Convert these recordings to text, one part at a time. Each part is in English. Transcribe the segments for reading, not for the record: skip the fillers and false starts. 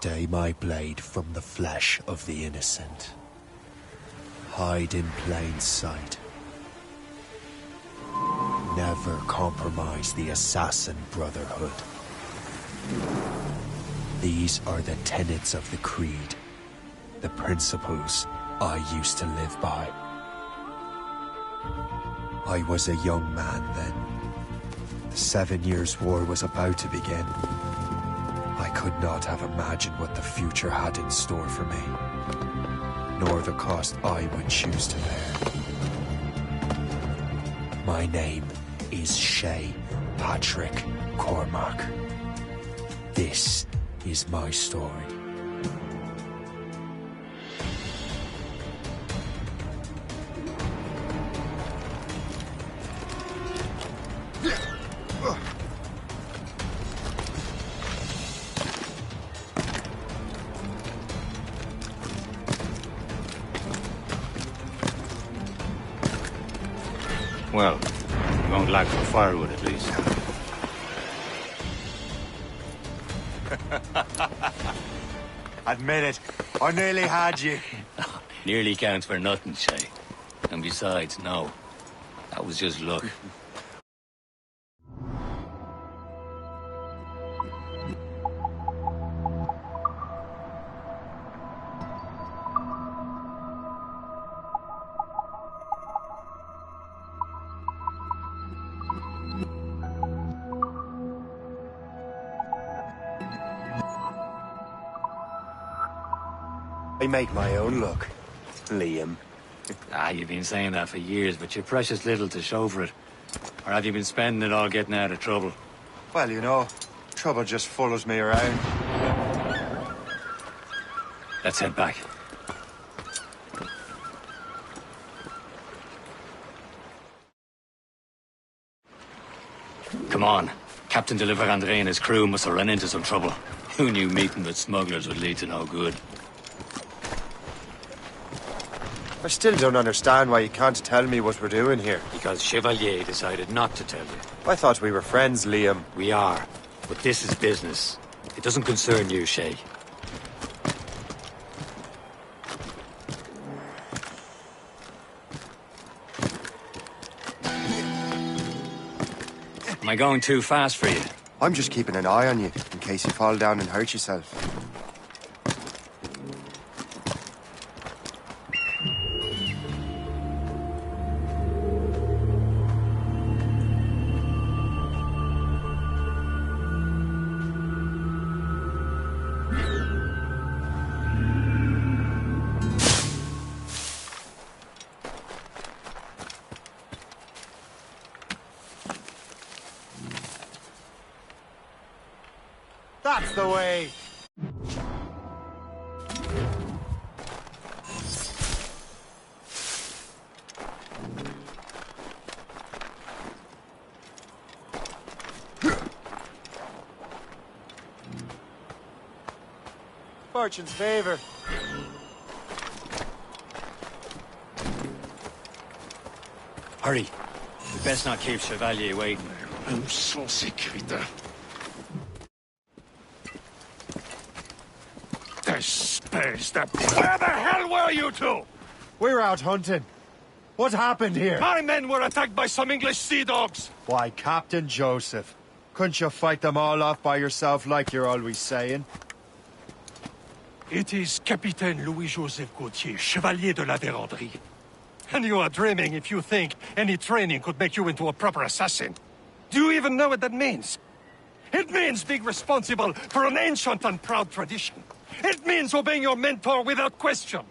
Stay my blade from the flesh of the innocent. Hide in plain sight. Never compromise the Assassin Brotherhood. These are the tenets of the Creed, the principles I used to live by. I was a young man then. The 7 Years' War was about to begin. I could not have imagined what the future had in store for me, nor the cost I would choose to bear. My name is Shay Patrick Cormac. This is my story. Well, you won't lack for firewood at least. Admit it, I nearly had you. Nearly counts for nothing, Shay. And besides, no. That was just luck. I make my own luck, Liam. You've been saying that for years, but you're precious little to show for it. Or have you been spending it all getting out of trouble? Well, you know, trouble just follows me around. Let's head back. Come on. Captain Deliver Andre and his crew must have run into some trouble. Who knew meeting with smugglers would lead to no good? I still don't understand why you can't tell me what we're doing here. Because Chevalier decided not to tell you. I thought we were friends, Liam. We are. But this is business. It doesn't concern you, Shay. Am I going too fast for you? I'm just keeping an eye on you, in case you fall down and hurt yourself. That's the way! Fortune's favor. Hurry. We best not keep Chevalier waiting. Nous sommes sécuritaires. Space that. Where the hell were you two? We were out hunting. What happened here? My men were attacked by some English sea dogs. Why, Captain Joseph. Couldn't you fight them all off by yourself like you're always saying? It is Capitaine Louis-Joseph Gauthier, Chevalier de la Vérendrye. And you are dreaming if you think any training could make you into a proper assassin. Do you even know what that means? It means being responsible for an ancient and proud tradition. It means obeying your mentor without question.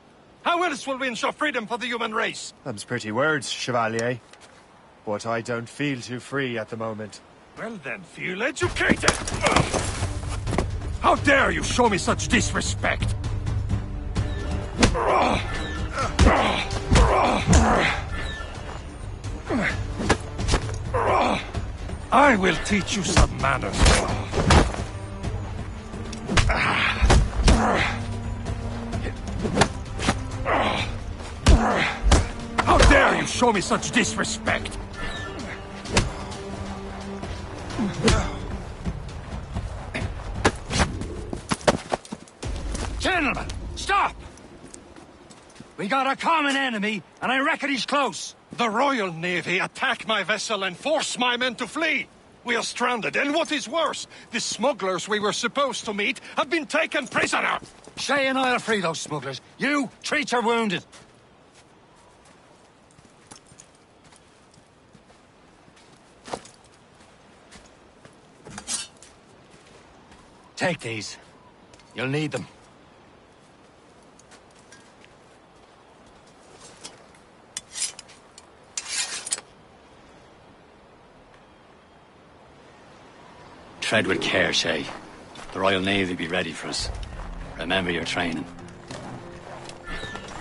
How else will we ensure freedom for the human race? Them's pretty words, Chevalier. But I don't feel too free at the moment. Well then, feel educated! How dare you show me such disrespect? I will teach you some manners. How dare you show me such disrespect? Gentlemen, stop! We got a common enemy, and I reckon he's close. The Royal Navy attack my vessel and force my men to flee. We are stranded, and what is worse, the smugglers we were supposed to meet have been taken prisoner. Shay and I'll free those smugglers. You, treat your wounded. Take these. You'll need them. Tread with care, Shay. The Royal Navy be ready for us. Remember your training.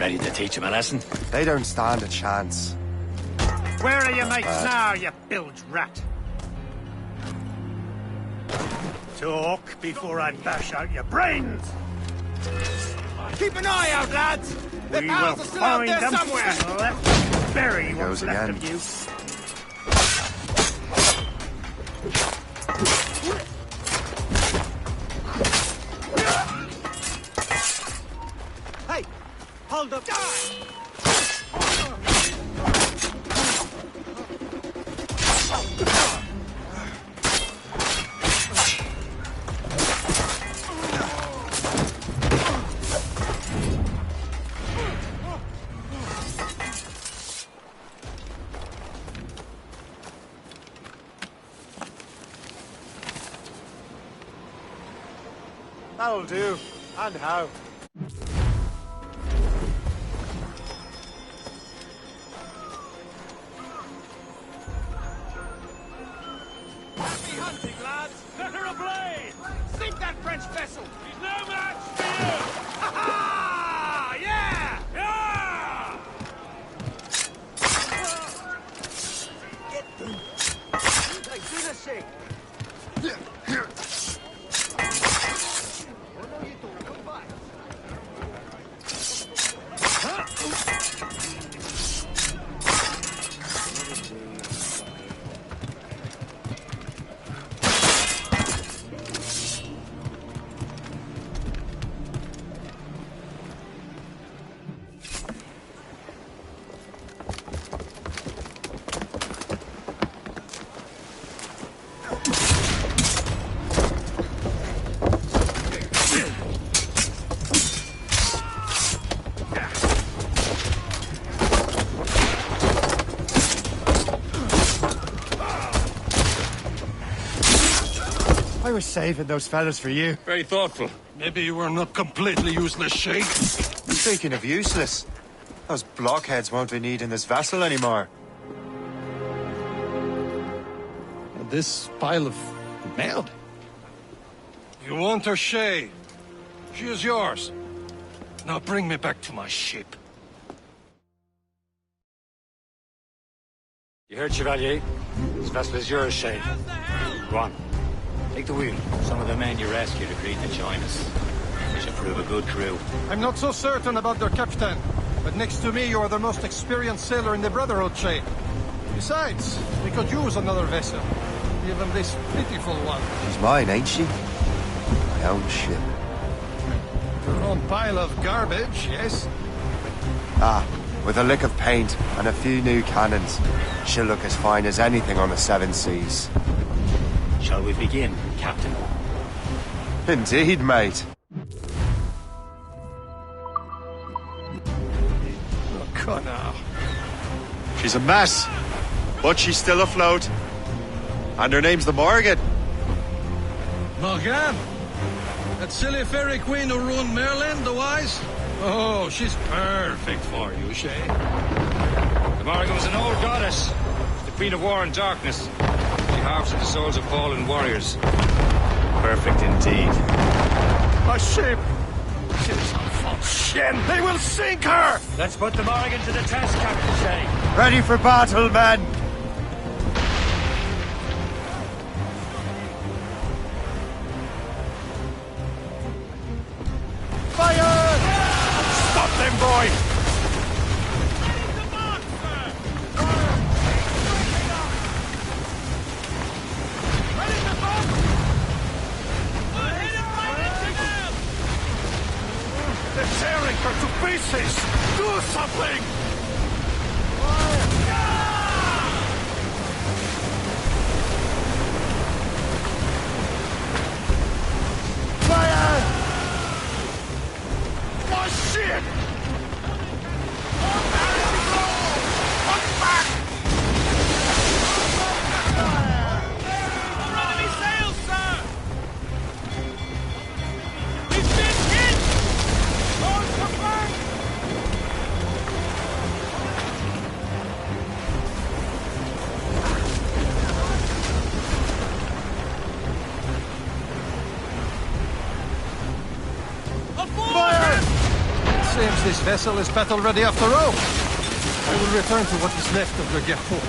Ready to teach them a lesson? They don't stand a chance. Where are your mates now, you bilge rat? Talk before I bash out your brains! Keep an eye out, lads! We will find them somewhere! And left bury what's left of you. Hey! Hold up! That'll do. And how? Happy hunting, lads! Set her ablaze! Sink that French vessel! She's no match for you! Ha ha! Yeah! Yeah! Get them! Hey, do the shake! I was saving those fellas for you. Very thoughtful. Maybe you were not completely useless, Shay. Speaking of useless, those blockheads won't be needing this vessel anymore. This pile of mail. You want her, Shay? She is yours. Now bring me back to my ship. You heard, Chevalier? This vessel is yours, Shay. Go on. Take the wheel. Some of the men you rescued agreed to join us. We should prove a good crew. I'm not so certain about their captain, but next to me you are the most experienced sailor in the Brotherhood, Shay. Besides, we could use another vessel. Even this pitiful one. She's mine, ain't she? My own ship. Your own pile of garbage, yes? Ah, with a lick of paint and a few new cannons, she'll look as fine as anything on the Seven Seas. Shall we begin, Captain? Indeed, mate. Look on now. She's a mess, but she's still afloat. And her name's the Morgan. Morgan? That silly fairy queen who ruined Merlin, the wise? Oh, she's perfect for you, Shay. The Morrigan was an old goddess. She's the Queen of War and Darkness. She harvested the souls of fallen warriors. Perfect indeed. A ship! She's a false shin! They will sink her! Let's put the Morrigan to the test, Captain Shay. Ready for battle, men! Fire! Stop them, boy! vessel is battle-ready after all. I will return to what is left of the Gerfaut.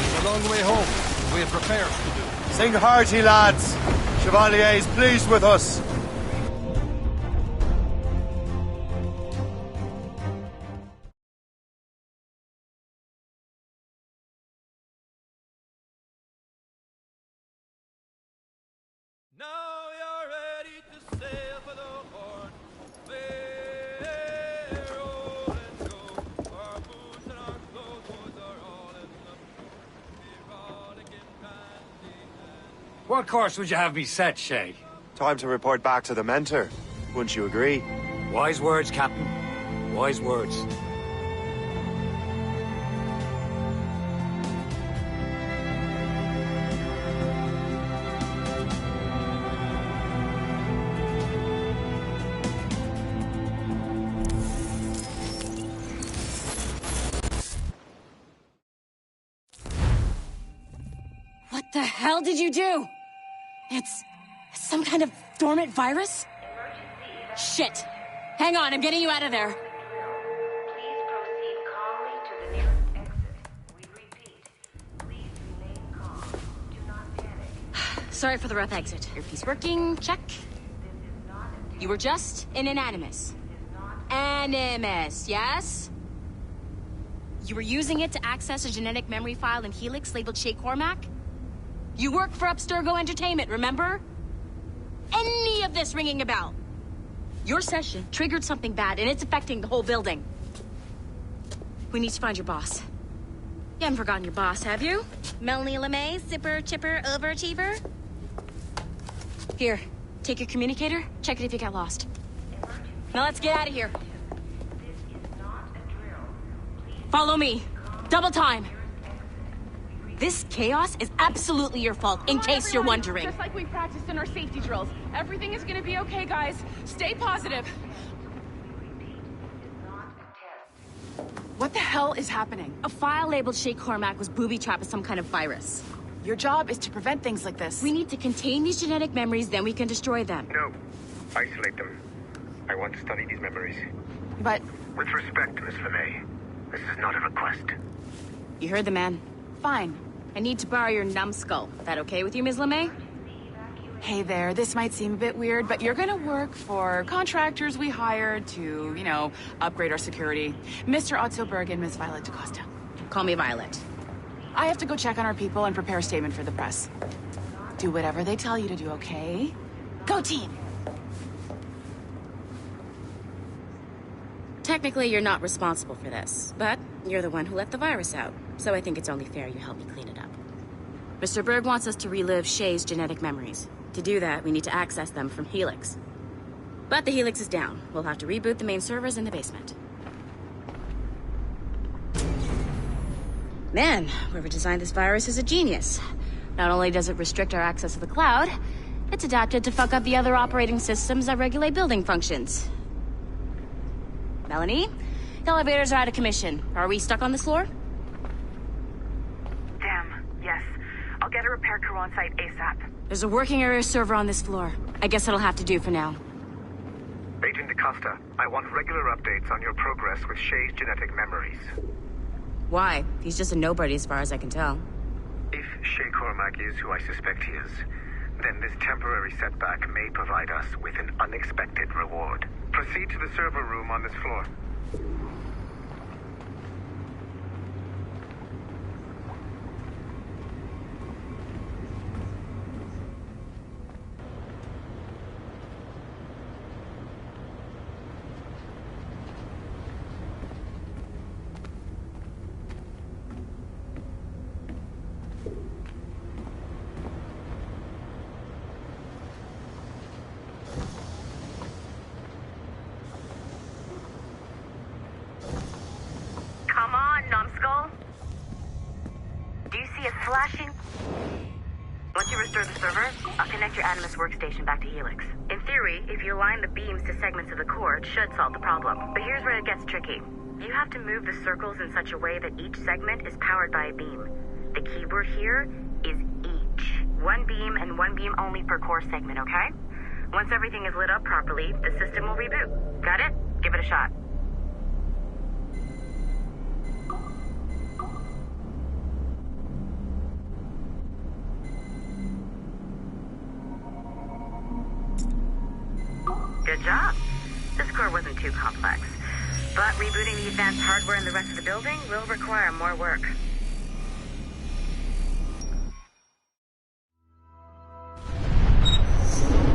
It's a long way home. We have repairs to do. Sing hearty, lads. Chevalier is pleased with us. Now you're ready to sail for the Horn. Roll and go. Our boots and our clothes are all in the What course would you have me set, Shay? Time to report back to the mentor. Wouldn't you agree? Wise words, Captain. Wise words. What the hell did you do? It's some kind of dormant virus? Shit. Hang on, I'm getting you out of there. Please proceed calmly to the nearest exit. We repeat, please remain calm. Do not panic. Sorry for the rough exit. Earpiece working, check. You were just in an animus. Animus, yes? You were using it to access a genetic memory file in Helix labeled Shay Cormac? You work for Abstergo Entertainment, remember? Any of this ringing a bell? Your session triggered something bad, and it's affecting the whole building. We need to find your boss. You haven't forgotten your boss, have you? Melanie LeMay, zipper, chipper, overachiever? Here, take your communicator, check it if you got lost. Now let's get out of here. Follow me. Double time. This chaos is absolutely your fault, in case you're wondering. Just like we practiced in our safety drills. Everything is gonna be okay, guys. Stay positive. What the hell is happening? A file labeled Shay Cormac was booby-trapped with some kind of virus. Your job is to prevent things like this. We need to contain these genetic memories, then we can destroy them. No. Isolate them. I want to study these memories. But... With respect, Miss LeMay, this is not a request. You heard the man. Fine. I need to borrow your numbskull. That okay with you, Ms. LeMay? Hey there, this might seem a bit weird, but you're gonna work for contractors we hired to, you know, upgrade our security. Mr. Otto Berg and Miss Violet DaCosta. Call me Violet. I have to go check on our people and prepare a statement for the press. Do whatever they tell you to do, okay? Go team! Technically, you're not responsible for this, but you're the one who let the virus out, so I think it's only fair you help me clean it up. Mr. Berg wants us to relive Shay's genetic memories. To do that, we need to access them from Helix. But the Helix is down. We'll have to reboot the main servers in the basement. Man, whoever designed this virus is a genius. Not only does it restrict our access to the cloud, it's adapted to fuck up the other operating systems that regulate building functions. Melanie? The elevators are out of commission. Are we stuck on this floor? Damn, yes. I'll get a repair crew on site ASAP. There's a working area server on this floor. I guess that'll have to do for now. Agent DaCosta, I want regular updates on your progress with Shay's genetic memories. Why? He's just a nobody as far as I can tell. If Shay Cormac is who I suspect he is, then this temporary setback may provide us with an unexpected reward. Proceed to the server room on this floor. Flashing. Once you restore the server, I'll connect your Animus workstation back to Helix. In theory, if you align the beams to segments of the core, it should solve the problem. But here's where it gets tricky. You have to move the circles in such a way that each segment is powered by a beam. The keyword here is each. One beam and one beam only per core segment, okay? Once everything is lit up properly, the system will reboot. Got it? Give it a shot. Good job. This core wasn't too complex. But rebooting the advanced hardware in the rest of the building will require more work.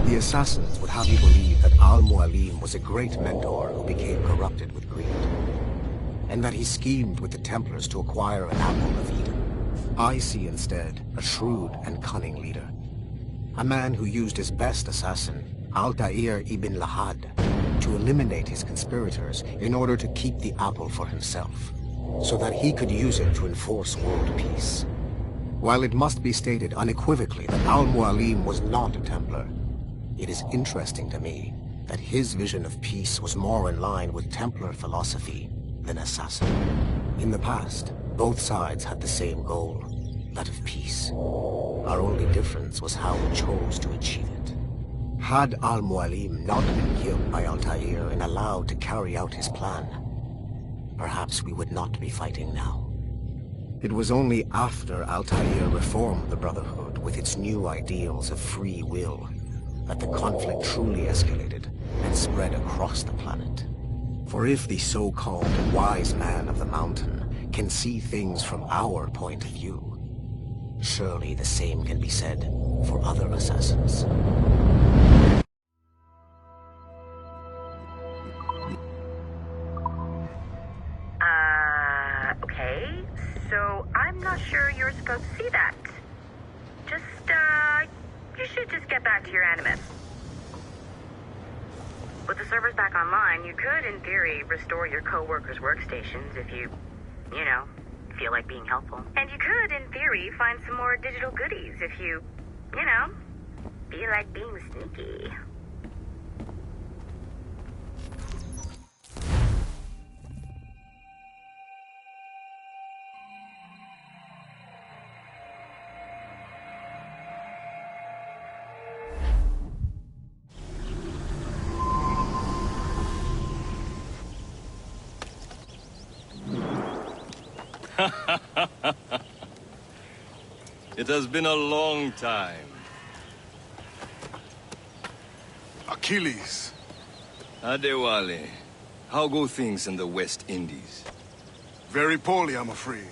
The assassins would have you believe that Al-Mualim was a great mentor who became corrupted with greed, and that he schemed with the Templars to acquire an apple of Eden. I see instead a shrewd and cunning leader, a man who used his best assassin, Altair ibn Lahad, to eliminate his conspirators in order to keep the apple for himself, so that he could use it to enforce world peace. While it must be stated unequivocally that Al-Mualim was not a Templar, it is interesting to me that his vision of peace was more in line with Templar philosophy than assassin. In the past, both sides had the same goal, that of peace. Our only difference was how we chose to achieve it. Had Al-Mualim not been killed by Altair and allowed to carry out his plan, perhaps we would not be fighting now. It was only after Altair reformed the Brotherhood with its new ideals of free will that the conflict truly escalated and spread across the planet. For if the so-called wise man of the mountain can see things from our point of view, surely the same can be said for other assassins. Okay, so I'm not sure you're supposed to see that. You should just get back to your Animus. With the servers back online, you could, in theory, restore your co-workers' workstations if you feel like being helpful. And you could, in theory, find some more digital goodies if you feel like being sneaky. It has been a long time. Achilles. Adewale, how go things in the West Indies? Very poorly, I'm afraid.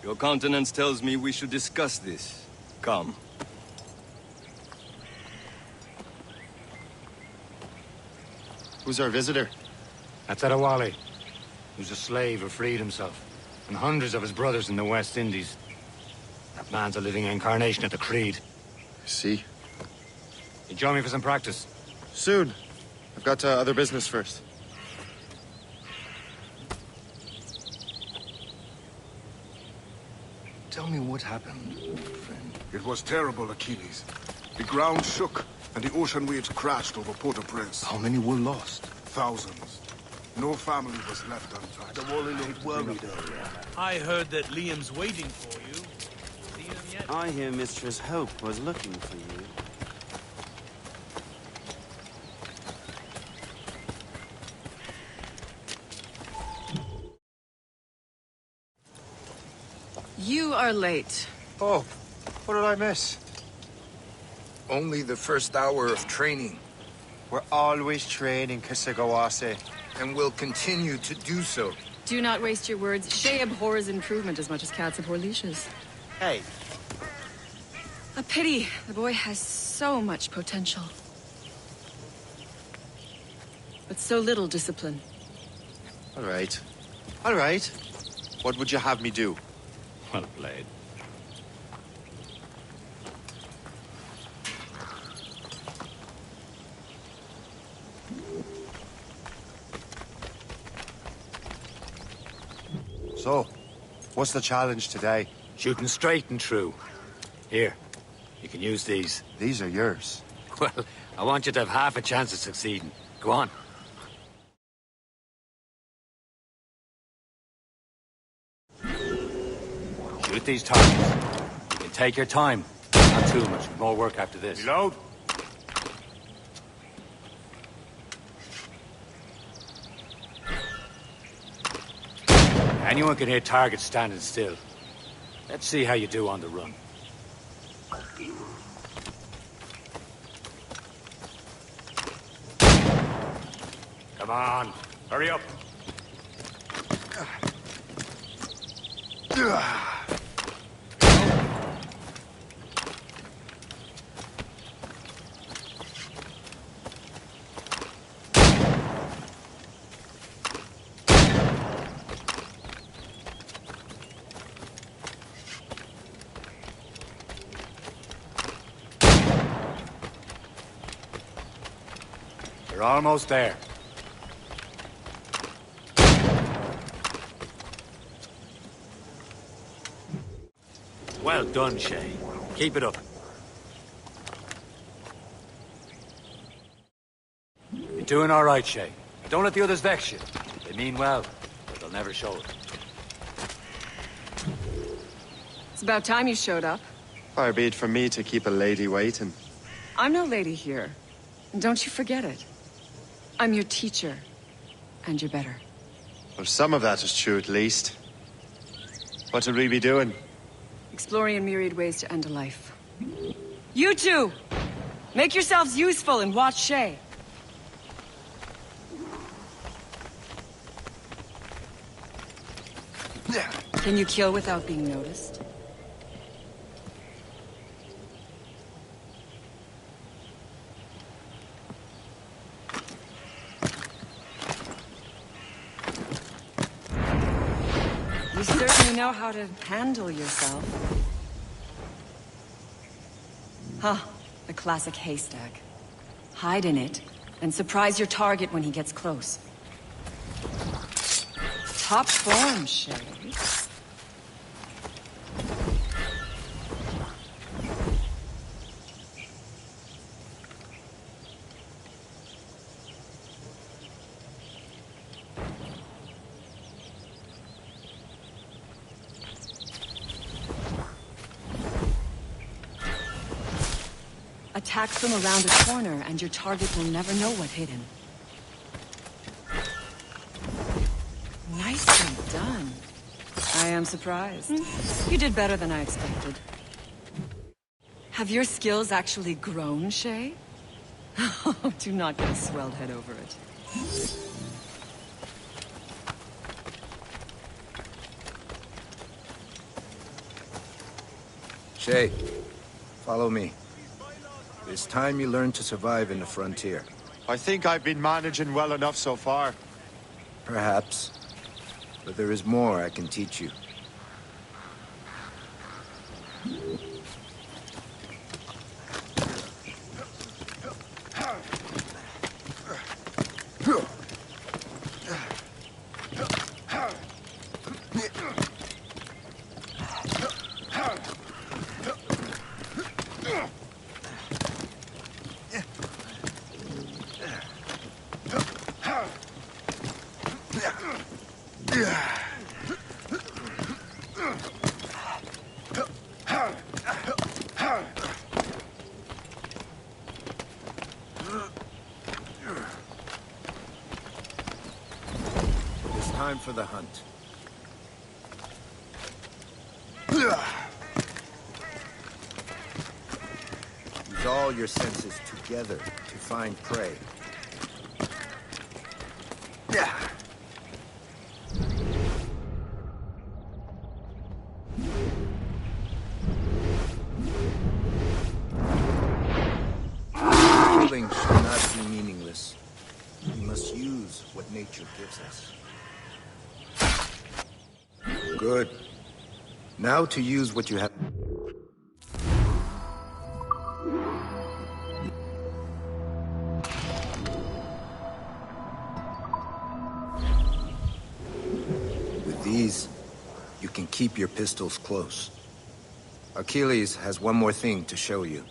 Your countenance tells me we should discuss this. Come. Who's our visitor? That's Adewale, who's a slave who freed himself, and hundreds of his brothers in the West Indies. That man's a living incarnation of the Creed. I see. You join me for some practice? Soon. I've got other business first. Tell me what happened, friend. It was terrible, Achilles. The ground shook, and the ocean waves crashed over Port-au-Prince. How many were lost? Thousands. No family was left untouched. The Wally ain't worried earlier. I heard that Liam's waiting for you. See him yet? I hear Mistress Hope was looking for you. You are late. Oh, what did I miss? Only the first hour of training. We're always training, Kisagawase. And will continue to do so. Do not waste your words. Shay abhors improvement as much as cats abhor leashes. Hey. A pity. The boy has so much potential. But so little discipline. All right. All right. What would you have me do? Well played. So, what's the challenge today? Shooting straight and true. Here, you can use these. These are yours. Well, I want you to have half a chance of succeeding. Go on. Shoot these targets. You can take your time. Not too much. More work after this. Reload. Anyone can hit targets standing still. Let's see how you do on the run. Come on, hurry up. We're almost there. Well done, Shay. Keep it up. You're doing all right, Shay. Don't let the others vex you. They mean well, but they'll never show it. It's about time you showed up. Far be it from me to keep a lady waiting. I'm no lady here. And don't you forget it. I'm your teacher. And you're better. Well, some of that is true at least. What would we be doing? Exploring a myriad ways to end a life. You two! Make yourselves useful and watch Shay. Can you kill without being noticed? You certainly know how to handle yourself. Huh, the classic haystack. Hide in it, and surprise your target when he gets close. Top form, Shay. Attack from around a corner, and your target will never know what hit him. Nicely done. I am surprised. You did better than I expected. Have your skills actually grown, Shay? Do not get a swelled head over it. Shay, follow me. It's time you learn to survive in the frontier. I think I've been managing well enough so far. Perhaps. But there is more I can teach you. Time for the hunt. Use all your senses together to find prey. Killing should not be meaningless. We must use what nature gives us. Good. Now to use what you have. With these, you can keep your pistols close. Achilles has one more thing to show you.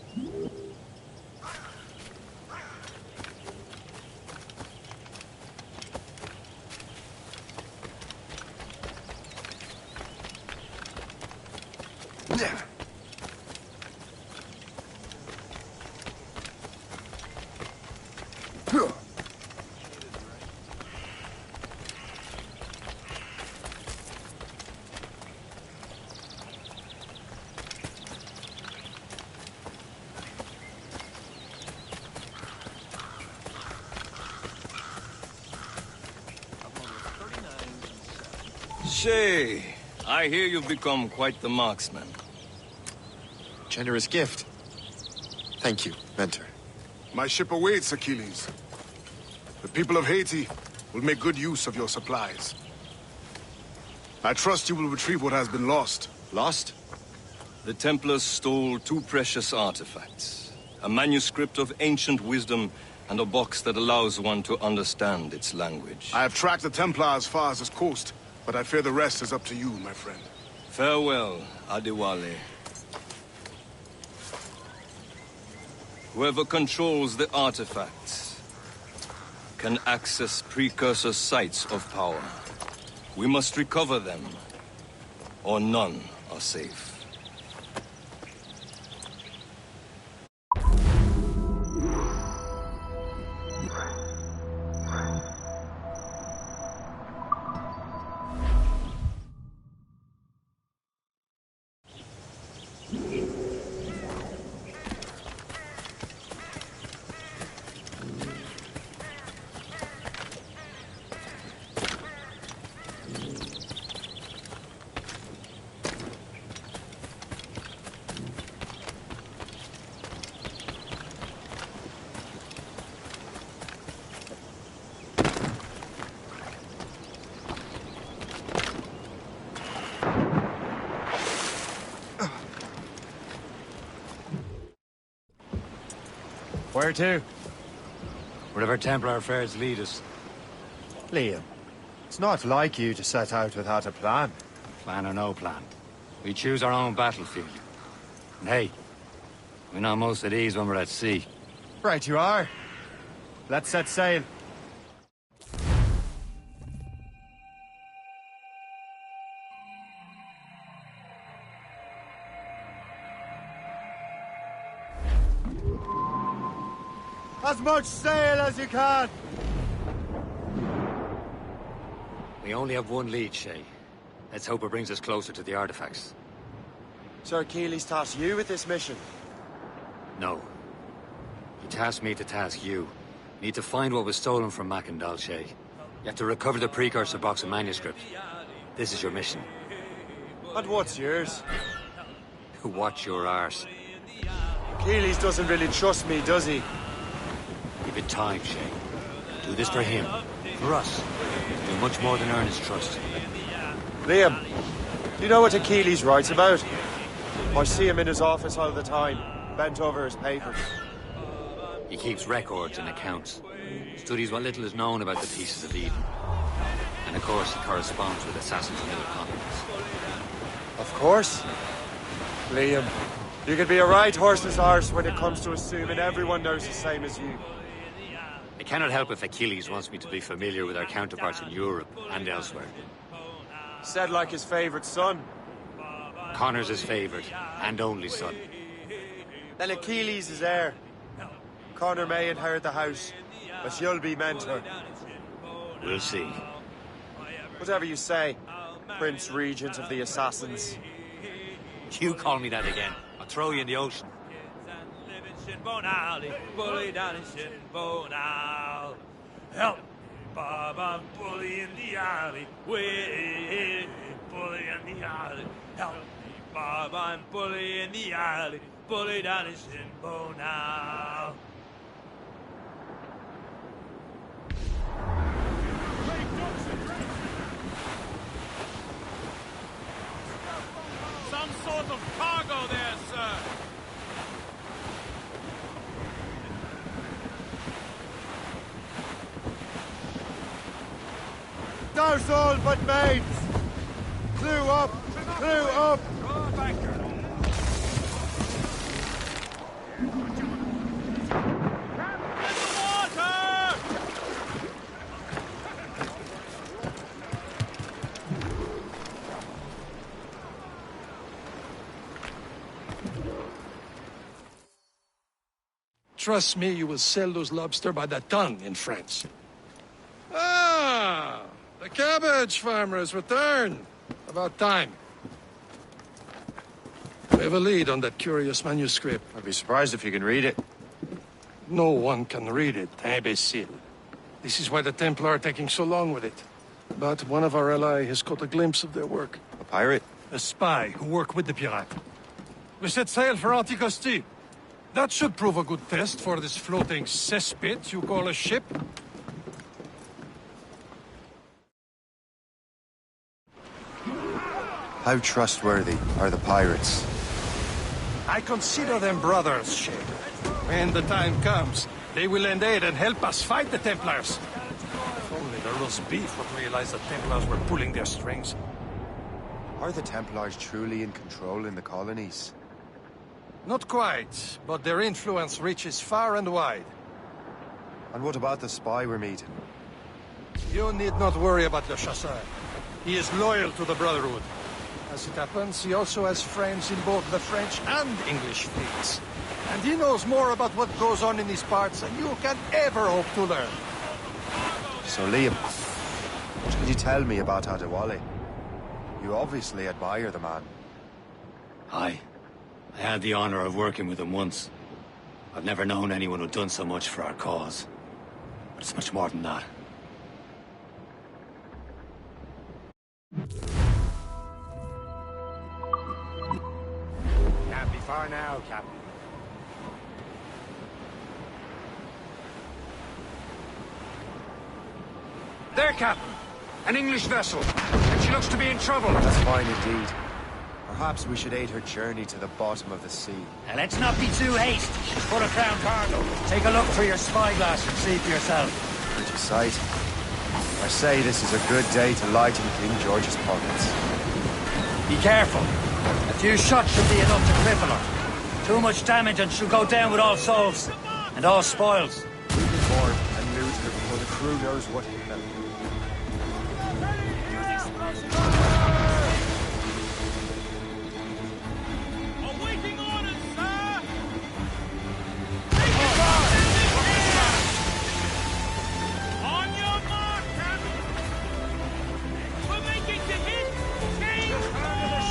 Shay, I hear you've become quite the marksman. Generous gift. Thank you, Mentor. My ship awaits, Achilles. The people of Haiti will make good use of your supplies. I trust you will retrieve what has been lost. Lost? The Templars stole 2 precious artifacts. A manuscript of ancient wisdom and a box that allows one to understand its language. I have tracked the Templar as far as this coast, but I fear the rest is up to you, my friend. Farewell, Adewale. Whoever controls the artifacts can access precursor sites of power. We must recover them, or none are safe. Where to? Wherever Templar affairs lead us. Liam, it's not like you to set out without a plan. Plan or no plan. We choose our own battlefield. And hey, we know most of these when we're at sea. Right you are. Let's set sail. As much sail as you can! We only have one lead, Shay. Let's hope it brings us closer to the artifacts. Sir Achilles tasked you with this mission? No. He tasked me to task you. You need to find what was stolen from Mackandal, Shay. You have to recover the precursor box of manuscript. This is your mission. And what's yours? Watch your arse. Achilles doesn't really trust me, does he? Give it time, Shay. Do this for him. For us. Do much more than earn his trust. Liam, do you know what Achilles writes about? I see him in his office all the time, bent over his papers. He keeps records and accounts. Studies what little is known about the pieces of Eden. And of course, he corresponds with assassins on other continents. Of course. Liam, you can be a right horse's arse when it comes to assuming everyone knows the same as you. I cannot help if Achilles wants me to be familiar with our counterparts in Europe and elsewhere. Said like his favorite son. Connor's his favorite and only son. Then Achilles is heir. Connor may inherit the house, but you'll be mentor. We'll see. Whatever you say, Prince Regent of the Assassins. You call me that again, I'll throw you in the ocean. Bully down in Shinbone Alley. Help me, Bob, I'm bully in the alley. Way, bully in the alley. Help me, Bob, I'm bully in the alley. Bully down in Shinbone Alley. Some sort of cargo there, sir. Douse all but mates! Clue up! Clue up! Trust me, you will sell those lobster by the ton in France. Ah! The cabbage farmer has returned. About time. We have a lead on that curious manuscript. I'd be surprised if you can read it. No one can read it, imbecile. This is why the Templar are taking so long with it. But one of our allies has caught a glimpse of their work. A pirate? A spy who worked with the pirate. We set sail for Anticosti. That should prove a good test for this floating cesspit you call a ship. How trustworthy are the pirates? I consider them brothers, Shay. When the time comes, they will lend aid and help us fight the Templars. If only the roast beef would realize the Templars were pulling their strings. Are the Templars truly in control in the colonies? Not quite, but their influence reaches far and wide. And what about the spy we're meeting? You need not worry about Le Chasseur. He is loyal to the Brotherhood. As it happens, he also has friends in both the French and English fleets. And he knows more about what goes on in these parts than you can ever hope to learn. So, Liam, what can you tell me about Adewale? You obviously admire the man. Aye. I had the honor of working with him once. I've never known anyone who'd done so much for our cause. But it's much more than that. Can't be far now, Captain. There, Captain. An English vessel. And she looks to be in trouble. That's fine indeed. Perhaps we should aid her journey to the bottom of the sea. Now, let's not be too hasty. She's full of crown cargo. Take a look through your spyglass and see for yourself. Pretty sight. I say this is a good day to lighten King George's pockets. Be careful. A few shots should be enough to cripple her. Too much damage and she'll go down with all souls. And all spoils. We'll board and loot her before the crew knows what hit them. Awaiting orders, sir! On your mark, Captain! We're making the hit! Change course!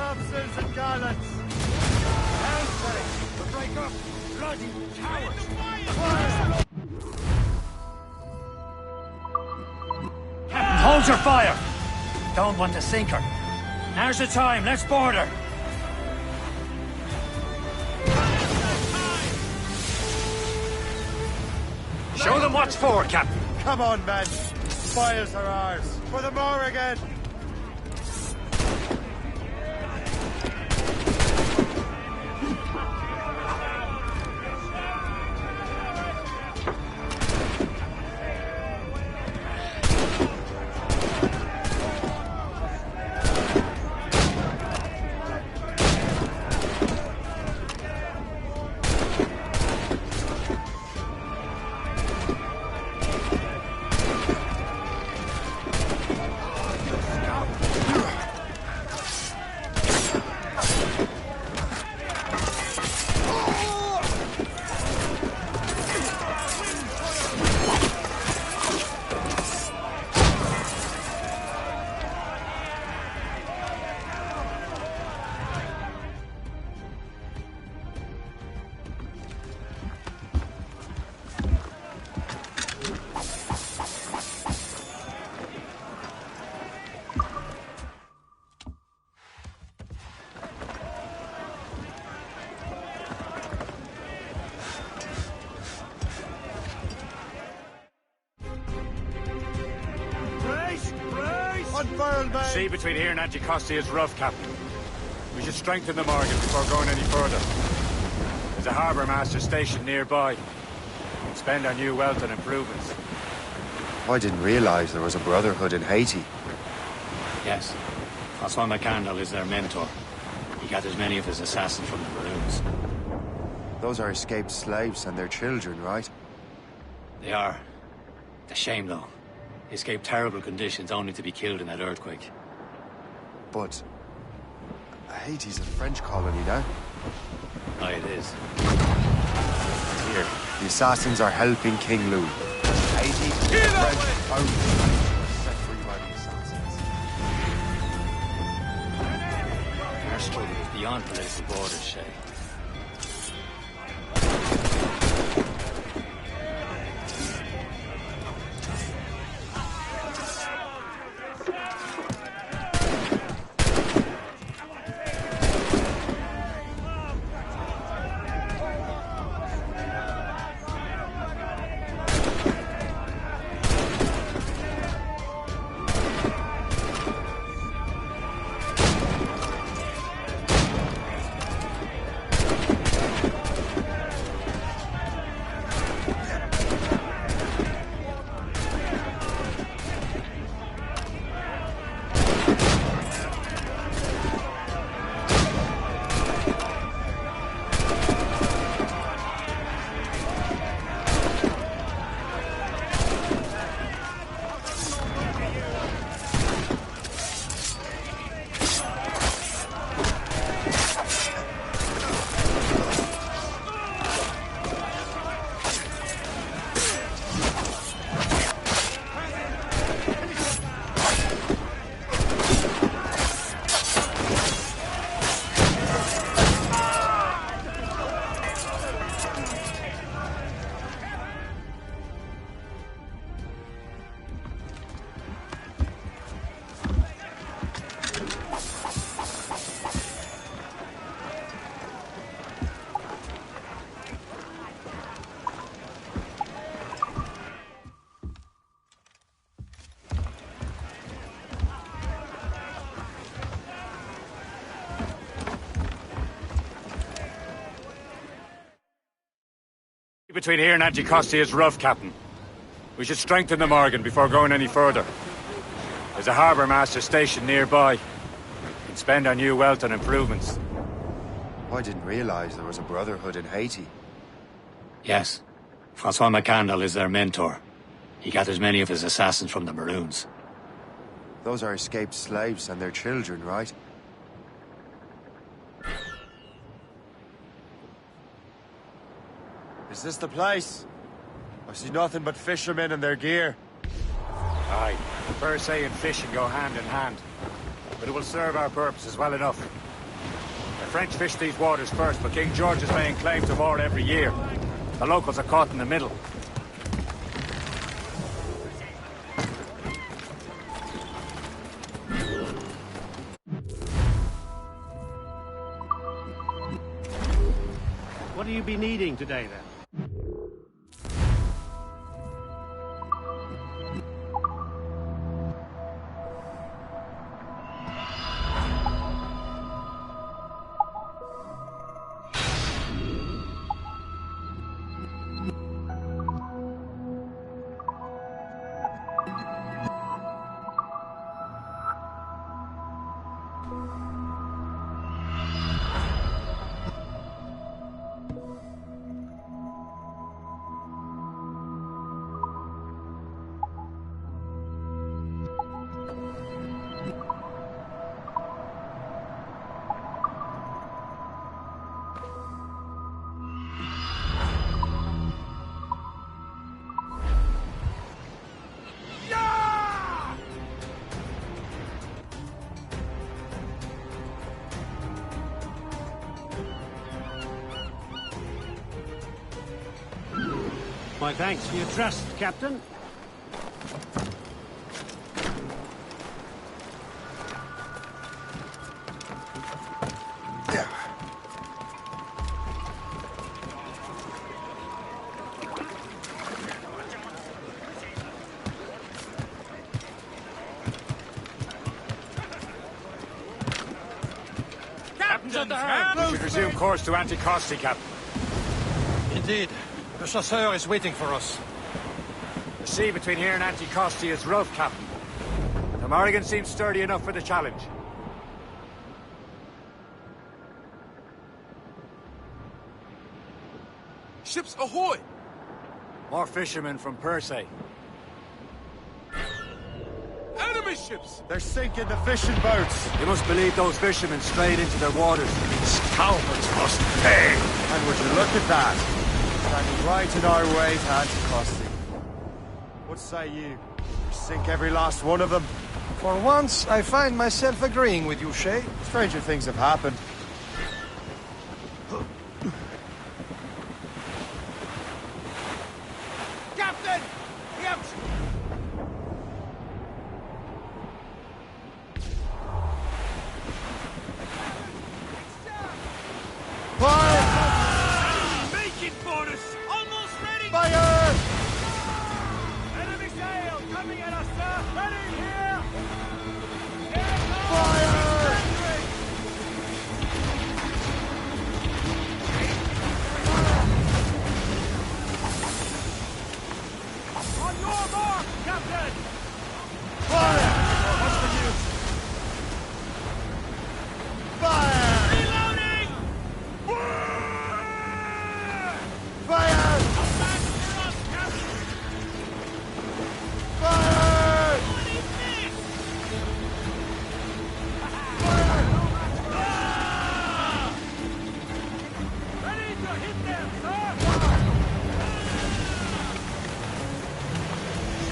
Officers and gallants! Answer! Break up! Bloody cowards! Fire! Captain, hold your fire! Don't want to sink her. Now's the time, let's board her! Show them what's for, Captain! Come on, men! Spoils are ours! For the Morrigan! Sea between here and Anticosti is rough, Captain. We should strengthen the Morgan before going any further. There's a harbour master stationed nearby. spend on new wealth and improvements. I didn't realize there was a brotherhood in Haiti. Yes. Francois McCandle is their mentor. He gathers many of his assassins from the Maroons. Those are escaped slaves and their children, right? They are. It's a shame, though. They escaped terrible conditions only to be killed in that earthquake. But Haiti's a French colony now. Aye, it is. Here, the assassins are helping King Louis. Haiti, French only. Set free by the assassins. Our struggle is beyond political borders, Shay. Between here and Anticosti is rough, Captain. We should strengthen the Morgan before going any further. There's a harbour master stationed nearby. We can spend our new wealth on improvements. I didn't realize there was a brotherhood in Haiti. Yes. Francois McCandle is their mentor. He gathers many of his assassins from the Maroons. Those are escaped slaves and their children, right? Is this the place? I see nothing but fishermen and their gear. Aye, per se and fishing go hand in hand. But it will serve our purposes well enough. The French fish these waters first, but King George is laying claim to more every year. The locals are caught in the middle. What do you be needing today, then? My thanks for your trust, Captain. Captain's at the helm! We should resume course to Anticosti, Captain. Indeed. Le chasseur is waiting for us. The sea between here and Anticosti is rough, Captain. The Morrigan seems sturdy enough for the challenge. Ships ahoy! More fishermen from Persay. Enemy ships! They're sinking the fishing boats. You must believe those fishermen strayed into their waters. Scoundrels must pay! And would you look at that? Standing right in our way to Anticosti. What say you? We sink every last one of them. For once, I find myself agreeing with you, Shay. Stranger things have happened. Captain! Yep! Making for us! Almost ready! Fire! Enemy sail coming at us, sir! Ready here! Fire! On your mark, Captain! Fire! What's the news? Fire! Reloading! Fire! Back for us, Captain! Fire! Ready to hit them, sir!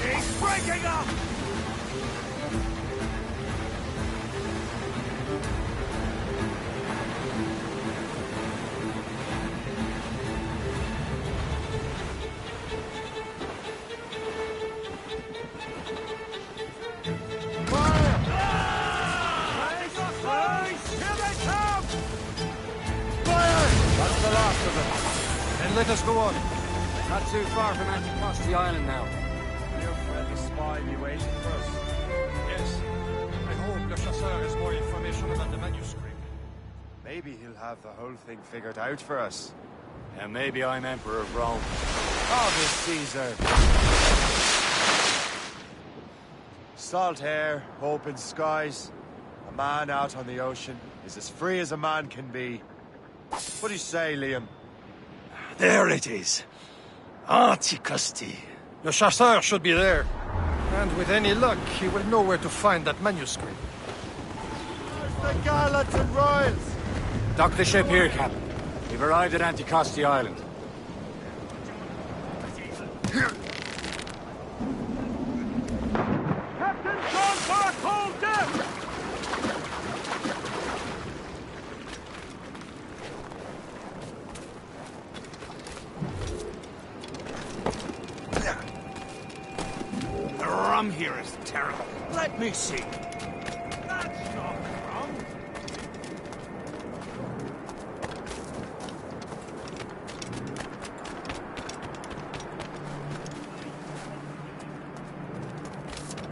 He's breaking up! That's the last of them. Then let us go on. Not too far from Anticosti Island now. Will your friendly spy be waiting for us? Yes. I hope Le Chasseur has more information about the manuscript. Maybe he'll have the whole thing figured out for us. And maybe I'm Emperor of Rome. Harvest Caesar! Salt air, open skies. A man out on the ocean is as free as a man can be. What do you say, Liam? There it is. Anticosti. Le Chasseur should be there. And with any luck, he will know where to find that manuscript. There's the gallants and royals! Dock the ship here, Captain. We've arrived at Anticosti Island. Captain John for a cold death! The rum here is terrible. Let me see. That's not rum.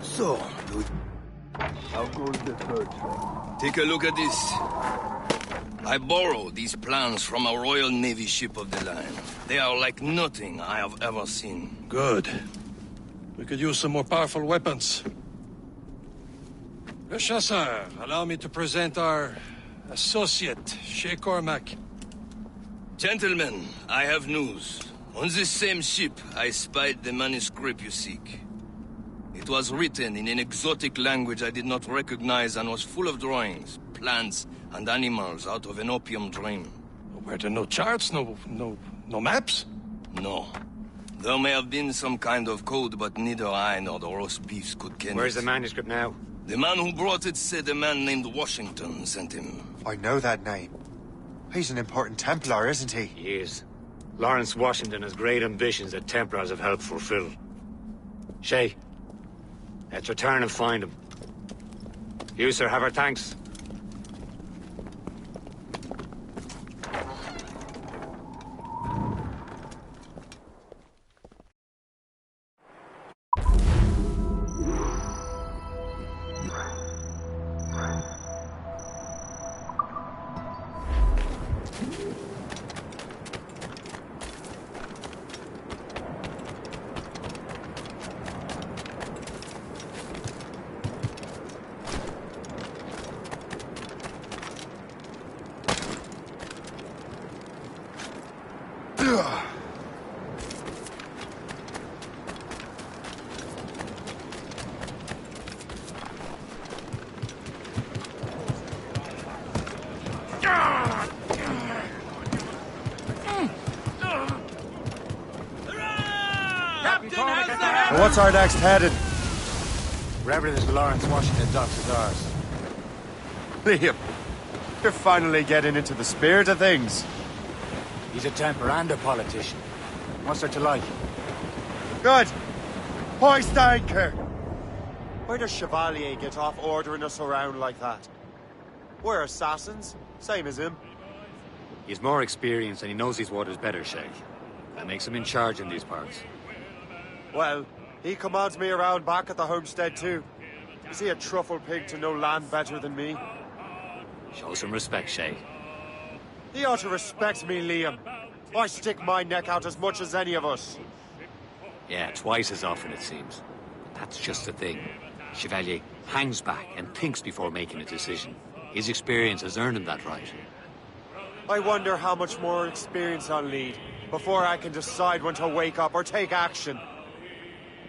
So, how goes the third? Take a look at this. I borrowed these plans from a Royal Navy ship of the line. They are like nothing I have ever seen. Good. We could use some more powerful weapons. Le Chasseur, allow me to present our associate, Shay Cormac. Gentlemen, I have news. On this same ship, I spied the manuscript you seek. It was written in an exotic language I did not recognize and was full of drawings, plants, and animals out of an opium dream. Were there no charts, no maps? No. There may have been some kind of code, but neither I nor the roast beefs could ken Where's it. the manuscript now? The man who brought it said a man named Washington sent him. I know that name. He's an important Templar, isn't he? He is. Lawrence Washington has great ambitions that Templars have helped fulfill. Shay, let's return and find him. You, sir, have our thanks. What's our next heading? Wherever this Lawrence Washington docks is ours. Liam, you're finally getting into the spirit of things. He's a temper and a politician. What's there to like? Good. Hoist anchor. Why does Chevalier get off ordering us around like that? We're assassins, same as him. He's more experienced and he knows these waters better, Shay. That makes him in charge in these parts. Well, he commands me around back at the homestead too. Is he a truffle pig to know land better than me? Show some respect, Shay. He ought to respect me, Liam. I stick my neck out as much as any of us. Yeah, twice as often it seems. That's just the thing. Chevalier hangs back and thinks before making a decision. His experience has earned him that right. I wonder how much more experience I'll need before I can decide when to wake up or take action.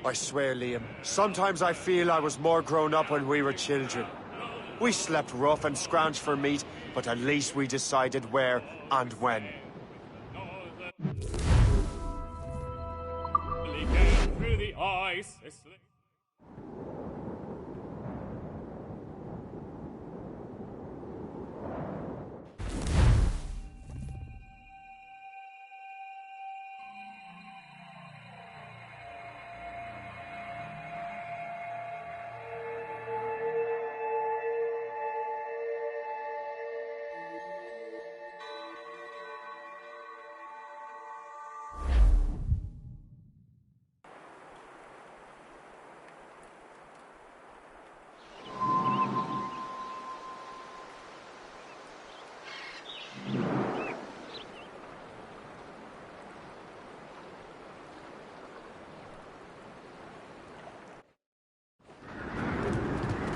I swear, Liam, sometimes I feel I was more grown up when we were children. We slept rough and scrounged for meat, but at least we decided where and when. Through the ice.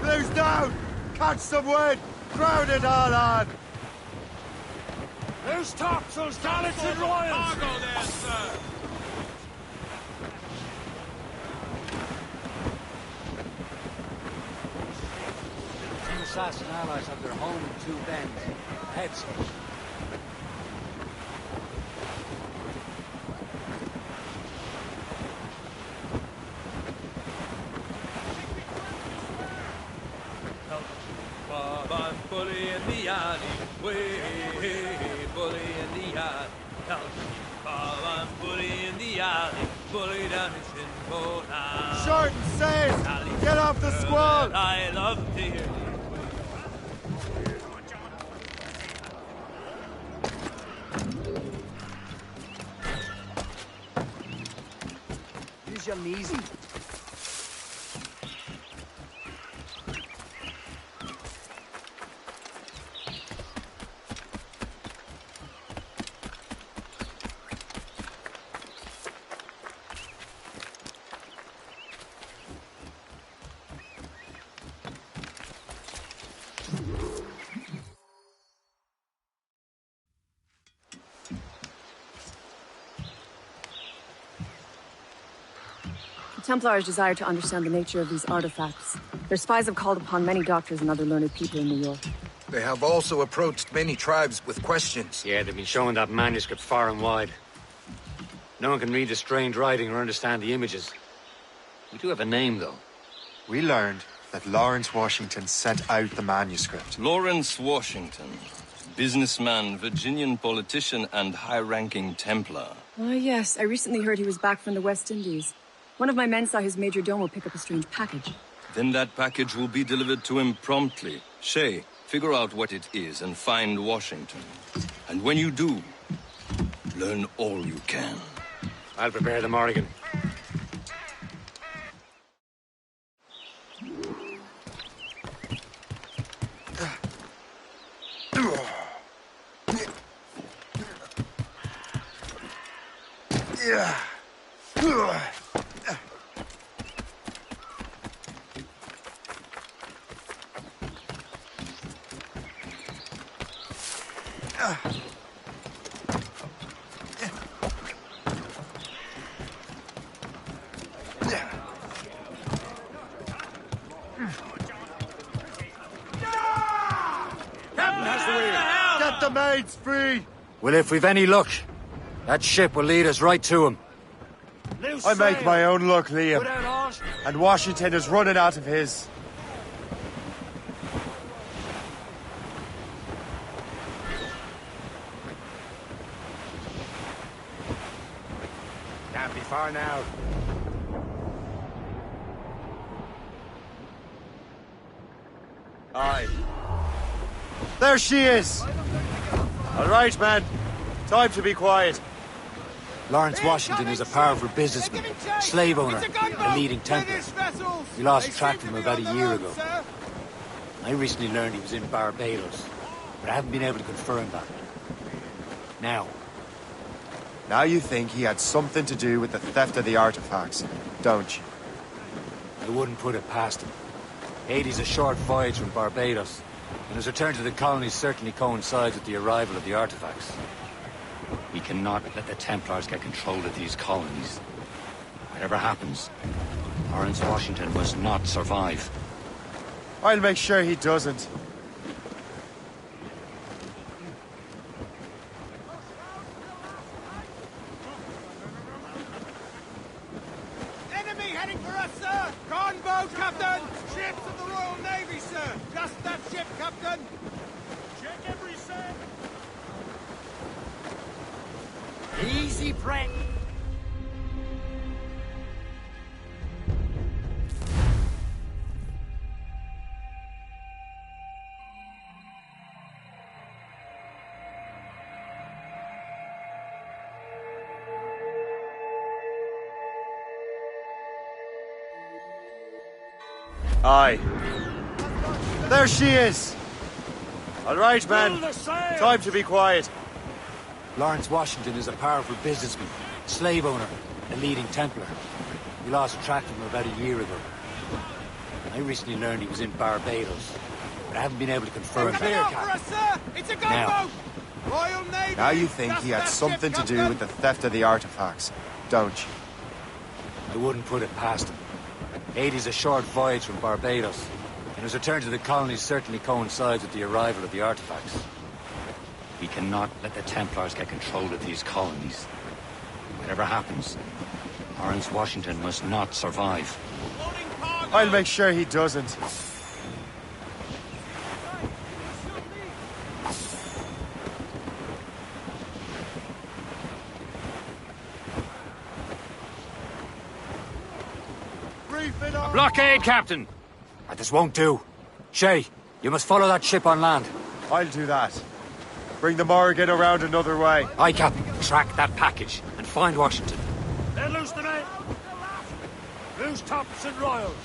Blue's down! Catch some wind! Crowd it all on! Loose topsails, gallants and royals! Cargo there, sir! Two assassin allies have their home in two bends. Heads. Bob, bully in the alley, way, bully in the alley. Bob, bully in the alley, bully down in Shinbo now. Short and safe! Get off the squall! I love to hear you. Use your knees. The Templars desire to understand the nature of these artifacts. Their spies have called upon many doctors and other learned people in New York. They have also approached many tribes with questions. Yeah, they've been showing that manuscript far and wide. No one can read the strange writing or understand the images. We do have a name, though. We learned that Lawrence Washington sent out the manuscript. Lawrence Washington. Businessman, Virginian politician, and high-ranking Templar. Ah, yes. I recently heard he was back from the West Indies. One of my men saw his major domo pick up a strange package. Then that package will be delivered to him promptly. Shay, figure out what it is and find Washington. And when you do, learn all you can. I'll prepare the Morrigan. Yeah. Captain has the wheel! Get the maids free! Well, if we've any luck, that ship will lead us right to him. I make my own luck, Liam. Put out all And Washington is running out of his. Can't be far now. Aye. There she is! All right, man. Time to be quiet. Lawrence Washington is a powerful businessman, slave owner, and a leading Templar. We lost track of him about a year ago. I recently learned he was in Barbados, but I haven't been able to confirm that. Now you think he had something to do with the theft of the artifacts, don't you? I wouldn't put it past him. Haiti's a short voyage from Barbados, and his return to the colonies certainly coincides with the arrival of the artifacts. We cannot let the Templars get control of these colonies. Whatever happens, Lawrence Washington must not survive. I'll make sure he doesn't. Enemy heading for us, sir! Gunboat, Captain! Ships of the Royal Navy, sir! Just that ship, Captain! Check every set! Easy, Brett. Aye. There she is! All right, man. Time to be quiet. Lawrence Washington is a powerful businessman, slave owner, a leading Templar. We lost track of him about a year ago. I recently learned he was in Barbados, but I haven't been able to confirm that. It's a gunboat! Royal Navy! Now you think he had something to do with the theft of the artifacts, don't you? I wouldn't put it past him. Haiti's a short voyage from Barbados, and his return to the colonies certainly coincides with the arrival of the artifacts. We cannot let the Templars get control of these colonies. Whatever happens, Lawrence Washington must not survive. I'll make sure he doesn't. A blockade, Captain! This won't do. Shay, you must follow that ship on land. I'll do that. Bring the Morrigan around another way. Aye, Captain. Track that package and find Washington. Let loose the men! Loose tops and royals!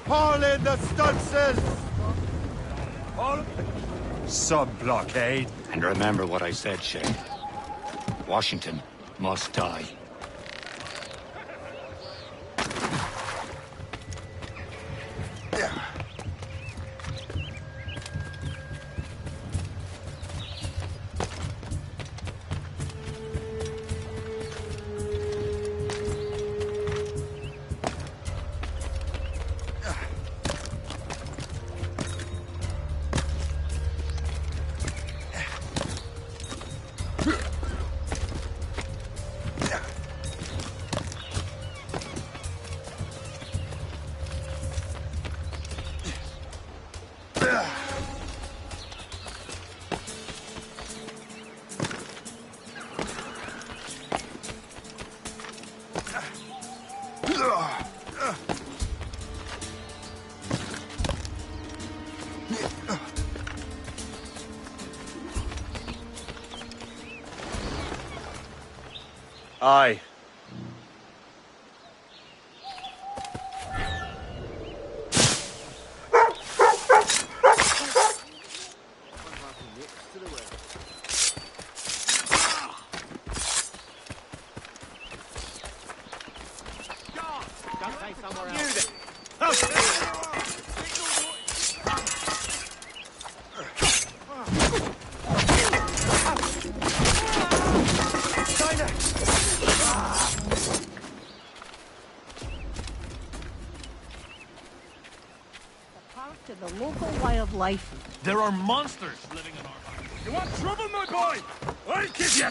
Haul in the stunsails! Some blockade. And remember what I said, Shay. Washington must die. Aye. To the local wildlife. There are monsters living in our park. You want trouble, my boy? I'll give you!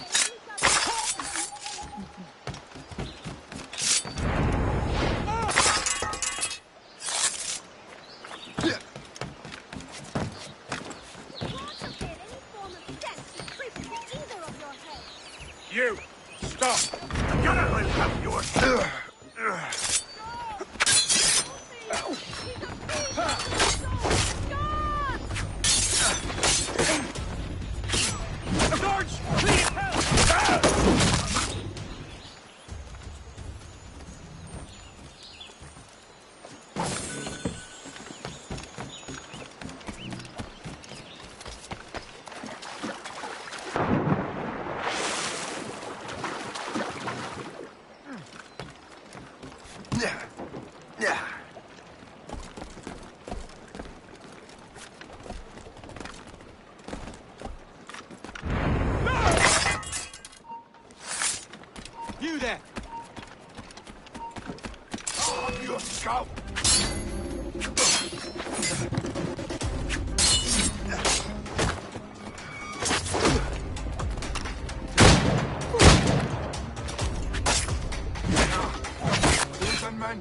Just go! Listen, men.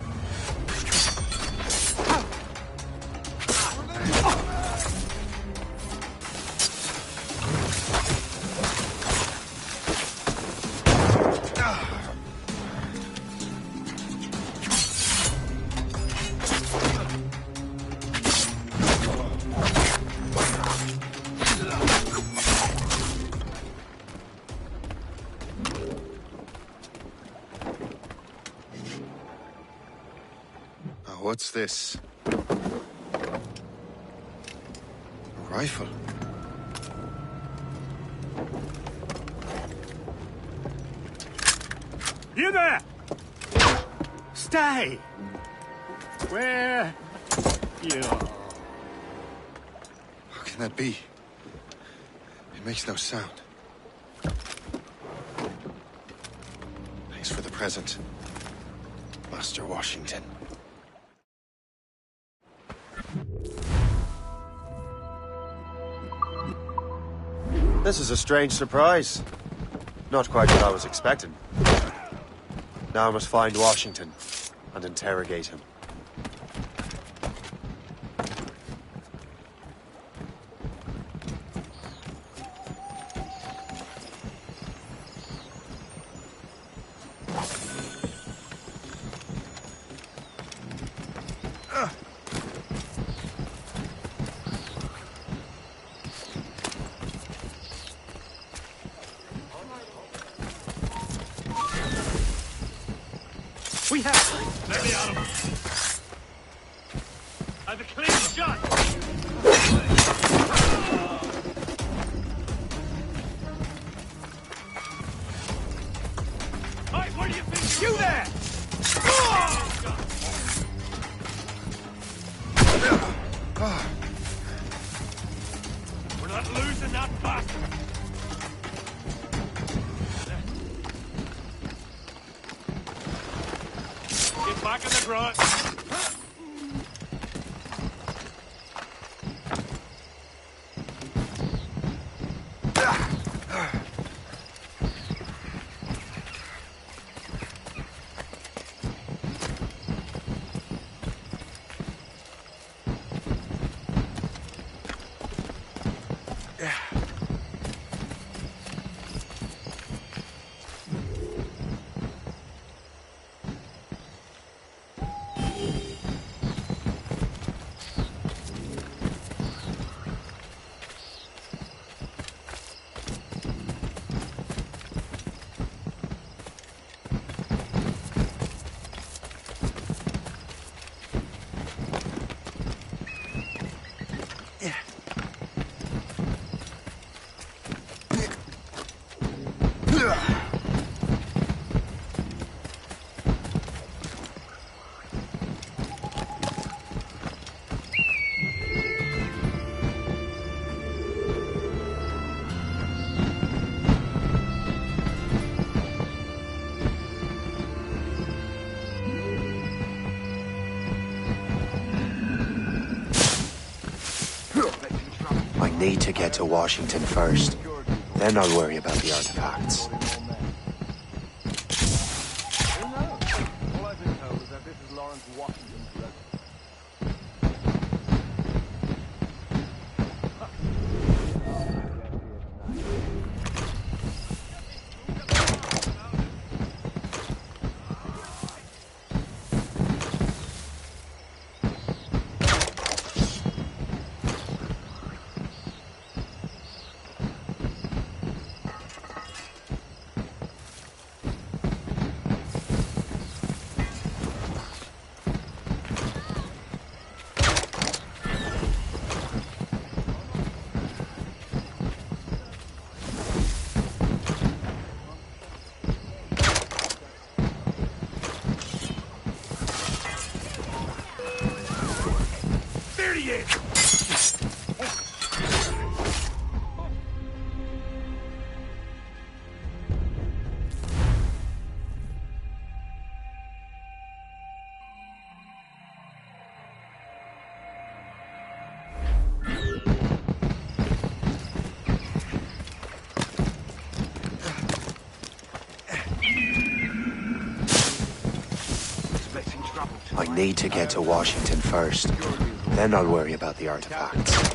What's this? A rifle? You there! Stay! Where you are? How can that be? It makes no sound. Thanks for the present, Master Washington. This is a strange surprise. Not quite what I was expecting. Now I must find Washington and interrogate him. We have. Let me out of him. I've a clean shot. Hey, what do you think? You there! We're not losing that bastard. Get back in the grunt. I need to get to Washington first. Then I'll worry about the artifacts. need to get to Washington first. Then I'll worry about the artifacts.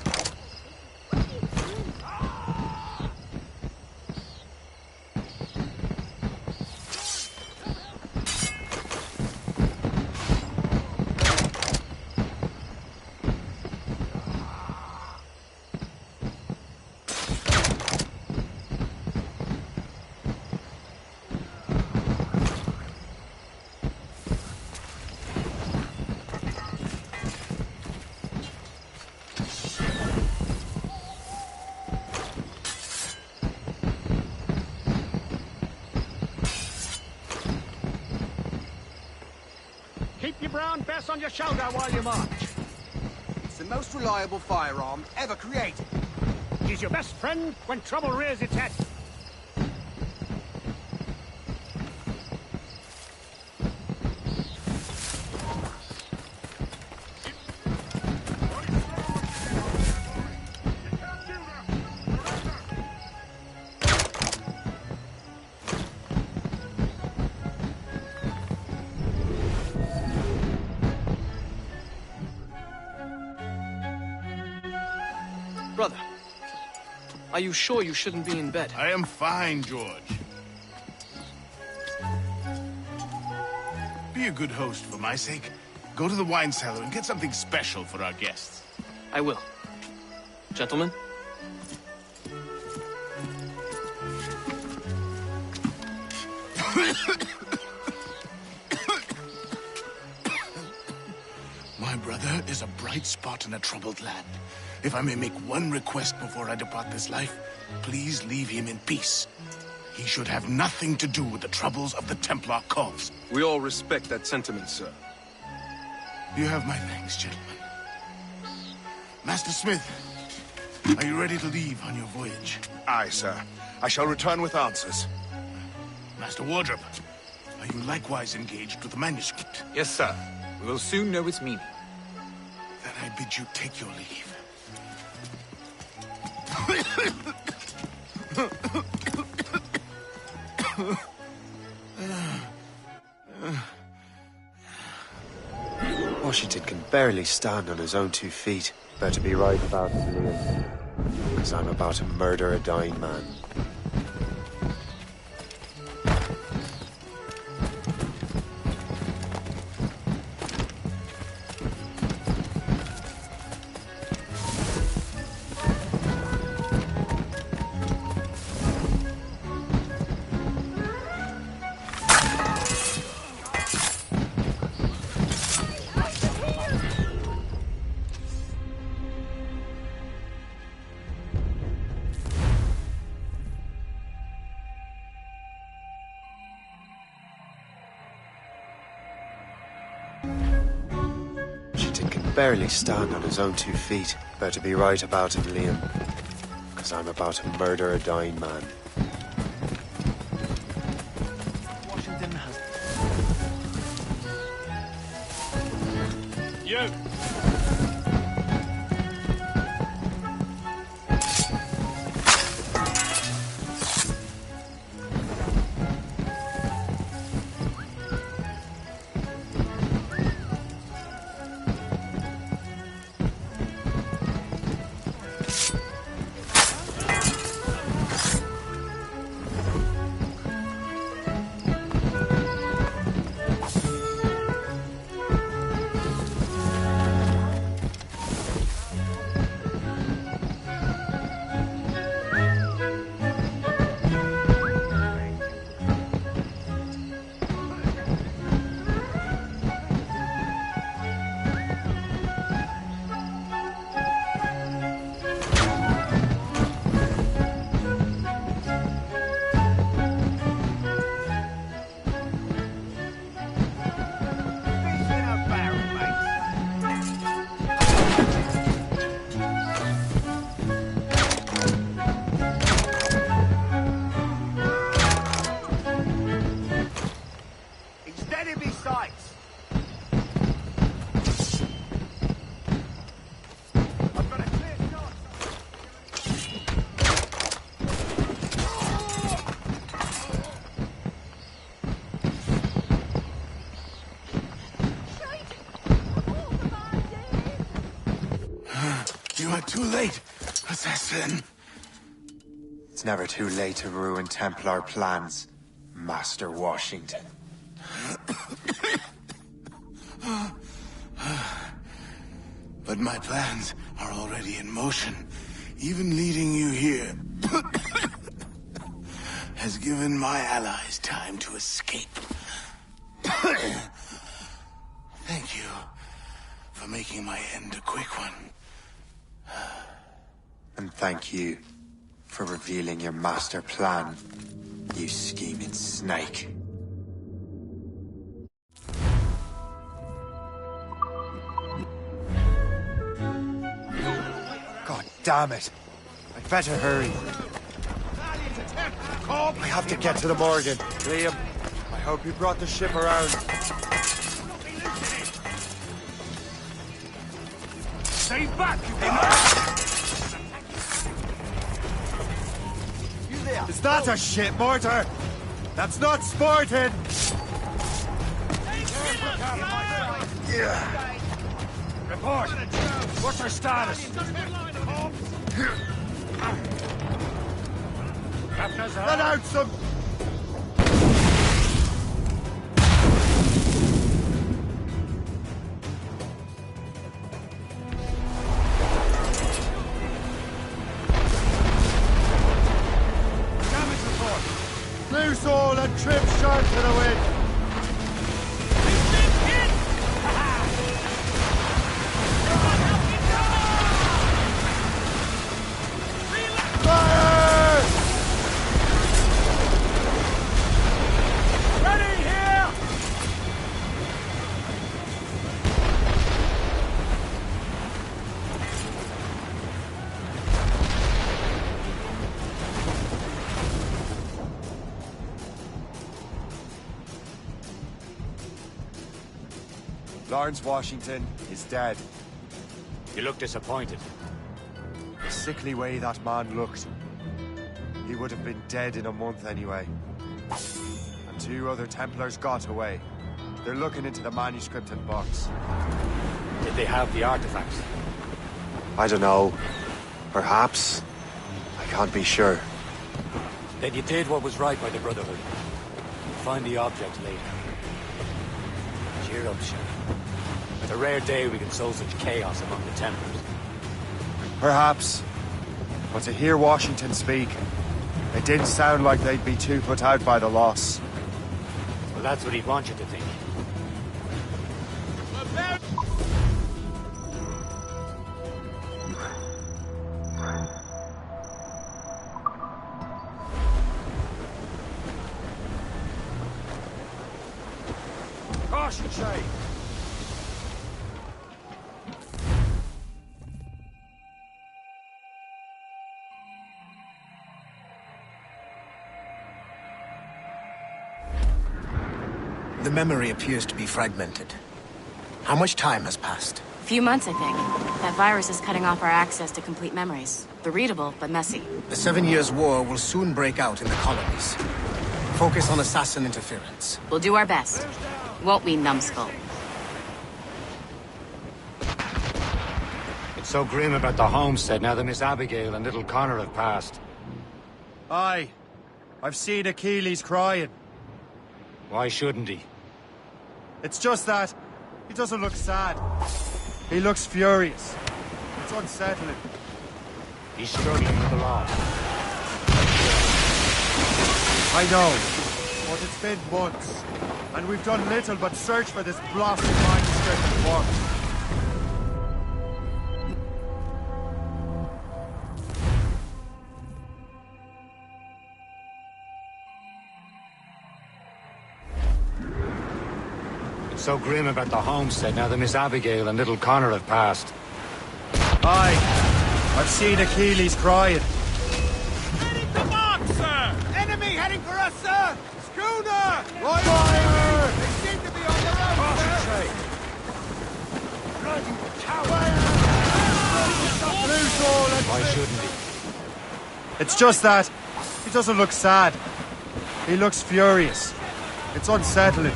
Keep your brown vest on your shoulder while you march. It's the most reliable firearm ever created. It is your best friend when trouble rears its head. Brother, are you sure you shouldn't be in bed? I am fine, George. Be a good host for my sake. Go to the wine cellar and get something special for our guests. I will. Gentlemen? My brother is a bright spot in a troubled land. If I may make one request before I depart this life, please leave him in peace. He should have nothing to do with the troubles of the Templar cause. We all respect that sentiment, sir. You have my thanks, gentlemen. Master Smith, are you ready to leave on your voyage? Aye, sir. I shall return with answers. Master Wardrop, are you likewise engaged with the manuscript? Yes, sir. We will soon know its meaning. Then I bid you take your leave. Washington can barely stand on his own 2 feet. Better be right about it, Liam. Because I'm about to murder a dying man. Barely stand on his own 2 feet. Better be right about it, Liam. Because I'm about to murder a dying man. Washington has... You! You are too late, assassin. It's never too late to ruin Templar plans, Master Washington. But my plans are already in motion. Even leading you here has given my allies time to escape. Thank you for making my end a quick one. And thank you for revealing your master plan, you scheming snake. God damn it! I'd better hurry. I have to get to the Morgan. Liam, I hope you brought the ship around. Stay back, you there? Is that a ship mortar? That's not sporting! Yeah. Report! What's our status? Let out some... Damage report! Loose all and trim sharp to the wind! Fire! Ready here! Lawrence Washington is dead. You look disappointed. The sickly way that man looked. He would have been dead in a month anyway. And 2 other Templars got away. They're looking into the manuscript and box. Did they have the artifacts? I don't know. Perhaps. I can't be sure. Then you did what was right by the Brotherhood. Find the object later. Cheer up, Sheriff. It's a rare day we can sow such chaos among the Templars. Perhaps. But to hear Washington speak, it didn't sound like they'd be too put out by the loss. Well, that's what he'd want you to think. Caution, Shay! The memory appears to be fragmented. How much time has passed? A few months, I think. That virus is cutting off our access to complete memories. They're readable, but messy. The 7 Years' War will soon break out in the colonies. Focus on assassin interference. We'll do our best. Won't we, numbskull? It's so grim about the homestead now that Miss Abigail and little Connor have passed. Aye. I've seen Achilles crying. Why shouldn't he? It's just that he doesn't look sad. He looks furious. It's unsettling. He's struggling with the loss. I know, but it's been months, and we've done little but search for this blasted manuscript and book. It's so grim about the homestead now that Miss Abigail and little Connor have passed. Aye. I've seen Achilles crying. Heading to mark, sir! Enemy heading for us, sir! Schooner! Right Fire! They seem to be on their own, sir! Bloody coward! Lose all and Why shouldn't he? It's just that he doesn't look sad. He looks furious. It's unsettling.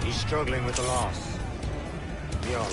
He's struggling with the loss. We all are.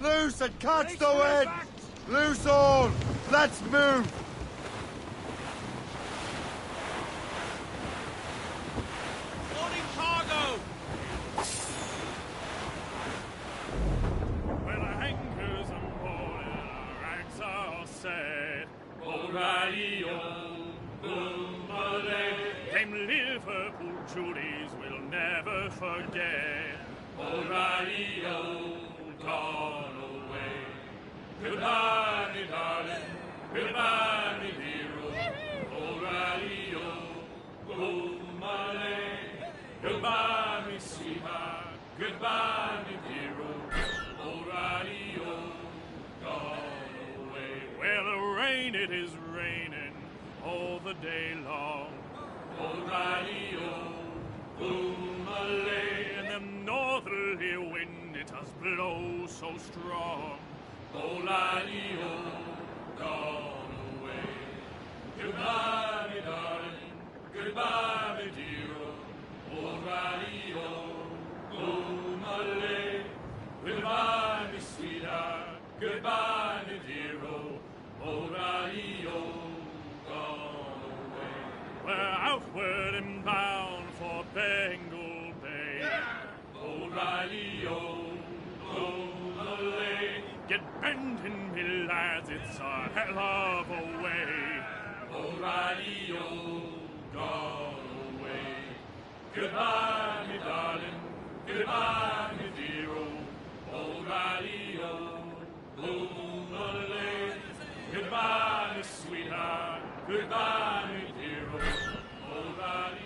Loose and catch the wind! Loose all! Let's move! Loading cargo! Well, our anchors are moored and our ranks are set. O'Reilly, them Liverpool Judies will never forget. O'Reilly, gone away. Goodbye, me darling. Goodbye, me hero. O'Reilly, home lane. Goodbye, me sweetheart. Goodbye, me hero. O'Reilly, gone away. Well, the rain, it is raining all the day long. O'Reilly, boom a lay, and the northerly wind it does blow so strong. O'Reilly, gone away. Goodbye, me darling. Goodbye, me dear. O'Reilly, boom a lay. Goodbye, me sweetheart. Goodbye, me dear. O'Reilly, gone away. We're outward and bound for Bengal Bay. O'Reilly, get bending, me lads, it's a hell of a way. O'Reilly, gone away. Goodbye, me darling. Goodbye, me dear. O'Reilly, goodbye, me sweetheart. Goodbye, me dear. O'Reilly.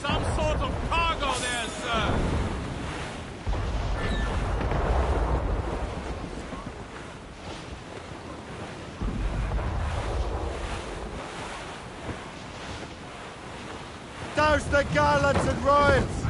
Some sort of cargo there, sir. Douse the gallants and royals!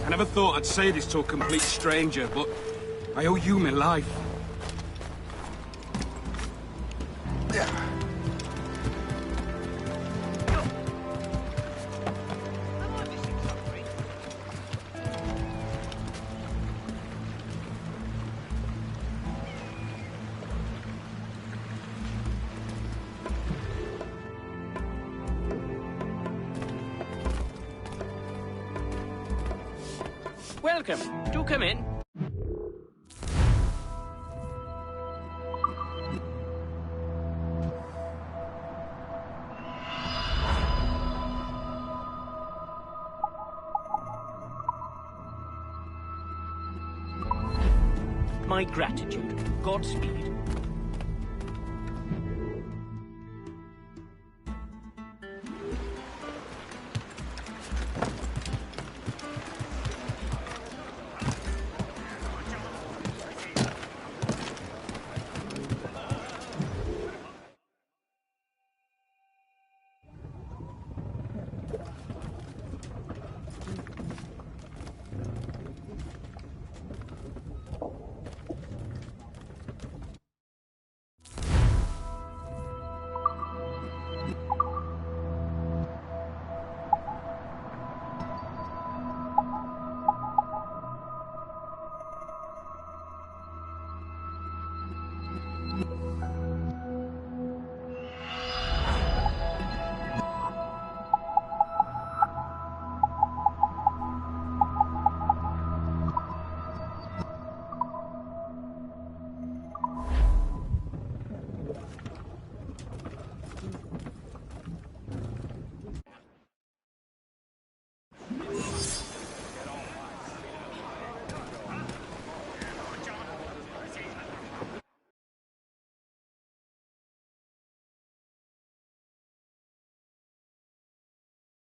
I never thought I'd say this to a complete stranger, but I owe you my life. Welcome. Do come in. My gratitude. Godspeed.